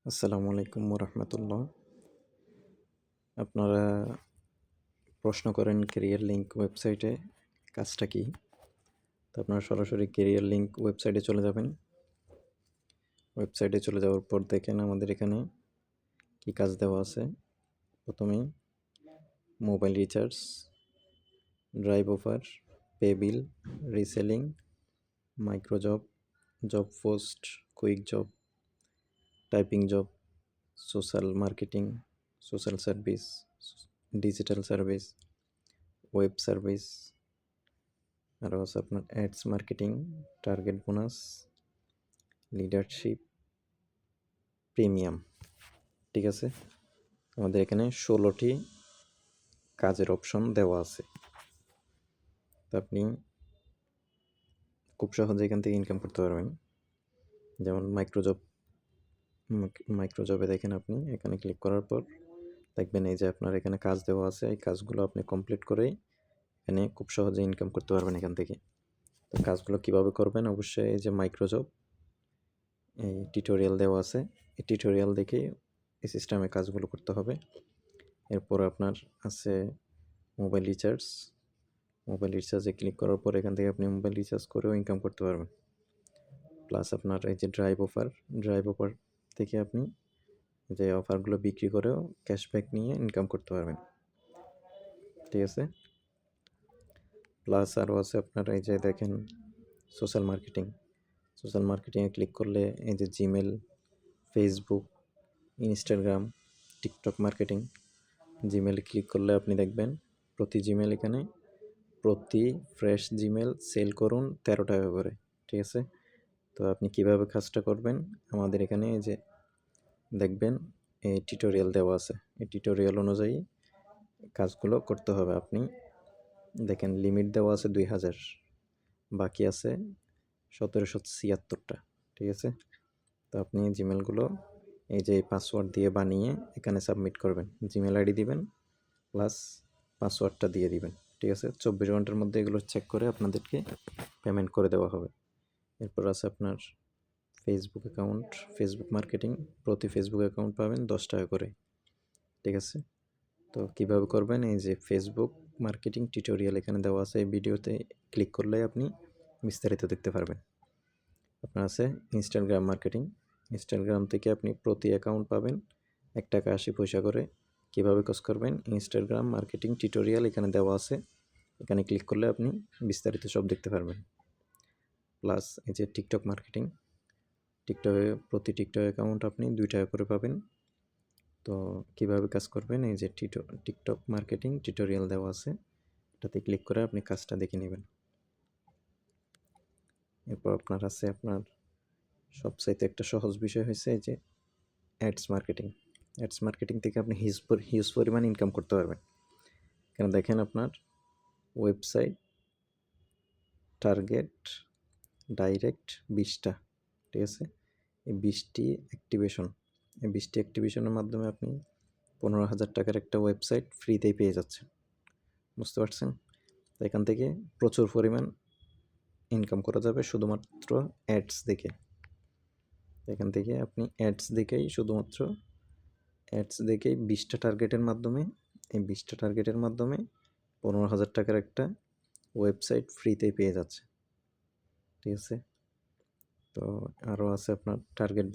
আসসালামু আলাইকুম রহমতুল্লাহ। আপনারা প্রশ্ন করেন কেরিয়ার লিঙ্ক ওয়েবসাইটে কাজটা কি? তো আপনারা সরাসরি কেরিয়ার লিঙ্ক ওয়েবসাইটে চলে যাবেন। ওয়েবসাইটে চলে যাওয়ার পর দেখেন আমাদের এখানে কি কাজ দেওয়া আছে। প্রথমেই mobile recharge, drive offer, pay বিল, reselling, micro job, job post, quick job, typing job, social marketing, social service, digital service, web service, আরও আছে আপনার ads marketing, target bonus, leadership, premium. ঠিক আছে, আমাদের এখানে 16টি কাজের অপশন দেওয়া আছে। তো আপনি খুব সহজে এখান থেকে ইনকাম করতে পারবেন। যেমন মাইক্রোজবে দেখেন, আপনি এখানে ক্লিক করার পর দেখবেন এই যে আপনার এখানে কাজ দেওয়া আছে। এই কাজগুলো আপনি কমপ্লিট করেই এখানে খুব সহজে ইনকাম করতে পারবেন এখান থেকে। তো কাজগুলো কিভাবে করবেন, অবশ্যই এই যে মাইক্রোজব এই টিউটোরিয়াল দেওয়া আছে, এই টিউটোরিয়াল দেখে এই সিস্টেমে কাজগুলো করতে হবে। এরপর আপনার আছে মোবাইল রিচার্জে ক্লিক করার পর এখান থেকে আপনি মোবাইল রিচার্জ করেও ইনকাম করতে পারবেন। প্লাস আপনার এই যে ড্রাইভ অফার থেকে আপনি যে অফারগুলো বিক্রি করেও ক্যাশব্যাক নিয়ে ইনকাম করতে পারবেন। ঠিক আছে, প্লাস আরও আছে আপনার এই যে দেখেন সোশ্যাল মার্কেটিংয়ে ক্লিক করলে এই যে Gmail, Facebook, Instagram, TikTok marketing. জিমেলে ক্লিক করলে আপনি দেখবেন প্রতি ফ্রেশ জিমেল সেল করুন 13 টাকা করে। ঠিক আছে, তো আপনি কিভাবে কাজটা করবেন, আমাদের এখানে এই যে দেখবেন এই টিউটোরিয়াল দেওয়া আছে। এই টিউটোরিয়াল অনুযায়ী কাজগুলো করতে হবে। আপনি দেখেন লিমিট দেওয়া আছে 2000, বাকি আছে 1776টা। ঠিক আছে, তো আপনি জিমেলগুলো এই যে পাসওয়ার্ড দিয়ে বানিয়ে এখানে সাবমিট করবেন। জিমেল আইডি দিবেন প্লাস পাসওয়ার্ডটা দিয়ে দিবেন। ঠিক আছে, 24 ঘন্টার মধ্যে এগুলো চেক করে আপনাদেরকে পেমেন্ট করে দেওয়া হবে। এরপর আছে আপনার ফেসবুক মার্কেটিং। প্রতি ফেসবুক অ্যাকাউন্ট পাবেন 10 টাকা করে। ঠিক আছে, তো কিভাবে করবেন, এই যে ফেসবুক মার্কেটিং টিউটোরিয়াল এখানে দেওয়া আছে। এই ভিডিওতে ক্লিক করলে আপনি বিস্তারিত দেখতে পারবেন। আপনার আছে ইনস্টাগ্রাম থেকে আপনি প্রতি অ্যাকাউন্ট পাবেন 1 টাকা 80 পয়সা করে। কীভাবে কাজ করবেন, ইনস্টাগ্রাম মার্কেটিং টিউটোরিয়াল এখানে দেওয়া আছে। এখানে ক্লিক করলে আপনি বিস্তারিত সব দেখতে পারবেন। প্লাস এই যে প্রতি টিকটক অ্যাকাউন্ট আপনি 2 টাকা করে পাবেন। তো কিভাবে কাজ করবেন, এই যে টিকটক মার্কেটিং টিউটোরিয়াল দেওয়া আছে, এটাতে ক্লিক করে আপনি কাজটা দেখে নেবেন। এরপর আপনার সবচাইতে একটা সহজ বিষয় হয়েছে এই যে অ্যাডস মার্কেটিং থেকে আপনি হিউজ পরিমাণ ইনকাম করতে পারবেন। কেন দেখেন, আপনার ওয়েবসাইট টার্গেট ডাইরেক্ট 20টা। ঠিক আছে, এই 20টি অ্যাক্টিভেশনের মাধ্যমে আপনি 15,000 টাকার একটা ওয়েবসাইট ফ্রিতেই পেয়ে যাচ্ছেন। বুঝতে পারছেন? তো এখান থেকে প্রচুর পরিমাণ ইনকাম করা যাবে শুধুমাত্র অ্যাডস দেখে। এখান থেকে আপনি অ্যাডস দেখেই 20টা টার্গেটের মাধ্যমে 15,000 টাকার একটা ওয়েবসাইট ফ্রিতেই পেয়ে যাচ্ছে। ঠিক আছে, তো আরও আছে আপনার টার্গেট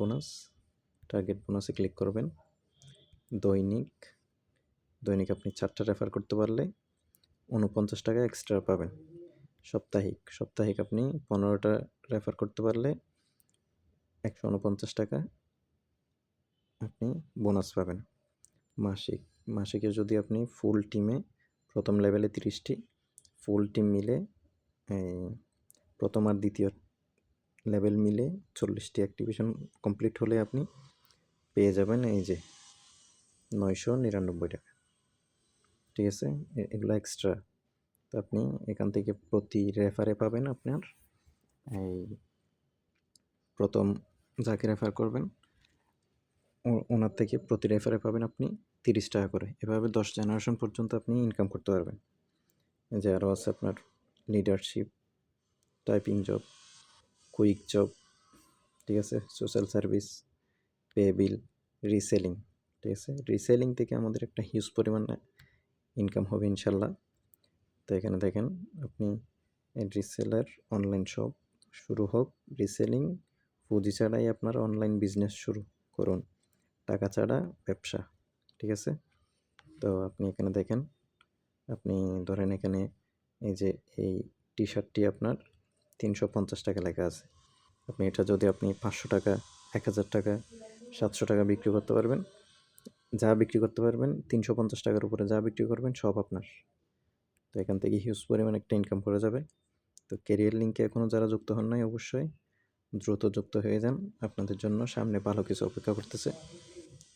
বোনাসে ক্লিক করবেন। দৈনিক আপনি 4টা রেফার করতে পারলে 49 টাকা এক্সট্রা পাবেন। সাপ্তাহিক আপনি 15টা রেফার করতে পারলে 149 টাকা আপনি বোনাস পাবেন। মাসিকে যদি আপনি ফুল টিমে প্রথম লেভেলে 30টি, ফুল টিম মিলে প্রথম আর দ্বিতীয় লেভেল মিলে 40টি অ্যাক্টিভেশন কমপ্লিট হলে আপনি পেয়ে যাবেন এই যে 999 টাকা। ঠিক আছে, এগুলো এক্সট্রা। তো আপনি এখান থেকে প্রতি রেফারে পাবেন আপনার এই প্রথম যাকে রেফার করবেন ওনার থেকে প্রতি রেফারে পাবেন আপনি 30 টাকা করে। এভাবে 10 জেনারেশন পর্যন্ত আপনি ইনকাম করতে পারবেন। যে আরও আছে আপনার leadership, typing job, quick job. ঠিক আছে, সোশ্যাল সার্ভিস, পে বিল, রিসেলিং, ঠিক আছে? রিসেলিং থেকে আমাদের একটা হিউজ পরিমাণে ইনকাম হবে ইনশাল্লাহ। তো এখানে দেখেন আপনি রিসেলার অনলাইন শপ শুরু হোক, রিসেলিং পুঁজি ছাড়াই আপনার অনলাইন বিজনেস শুরু করুন, টাকা ছাড়া ব্যবসা, ঠিক আছে? তো আপনি এখানে দেখেন, আপনি ধরেন এখানে এই যে এই টি শার্টটি আপনার 350 টাকা লেখা আছে। আপনি এটা যদি আপনি 500 টাকা, 1000 টাকা, 700 টাকা বিক্রি করতে পারবেন, যা বিক্রি করতে পারবেন 350 টাকার উপরে যা বিক্রি করবেন সব আপনার। তো এখান থেকে হিউজ পরিমাণ একটা ইনকাম করা যাবে। তো ক্যারিয়ার লিঙ্কে এখনও যারা যুক্ত হন নাই অবশ্যই দ্রুত যুক্ত হয়ে যান, আপনাদের জন্য সামনে ভালো কিছু অপেক্ষা করতেছে।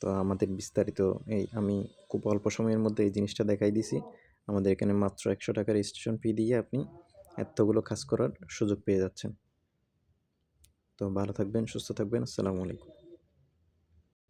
তো আমাদের বিস্তারিত আমি খুব অল্প সময়ের মধ্যে এই জিনিসটা দেখাই দিছি। আমাদের এখানে মাত্র 100 টাকা রেজিস্ট্রেশন ফি দিয়ে আপনি এতগুলো কাজ করার সুযোগ পেয়ে যাচ্ছেন। তো ভালো থাকবেন, সুস্থ থাকবেন। আসসালামু আলাইকুম।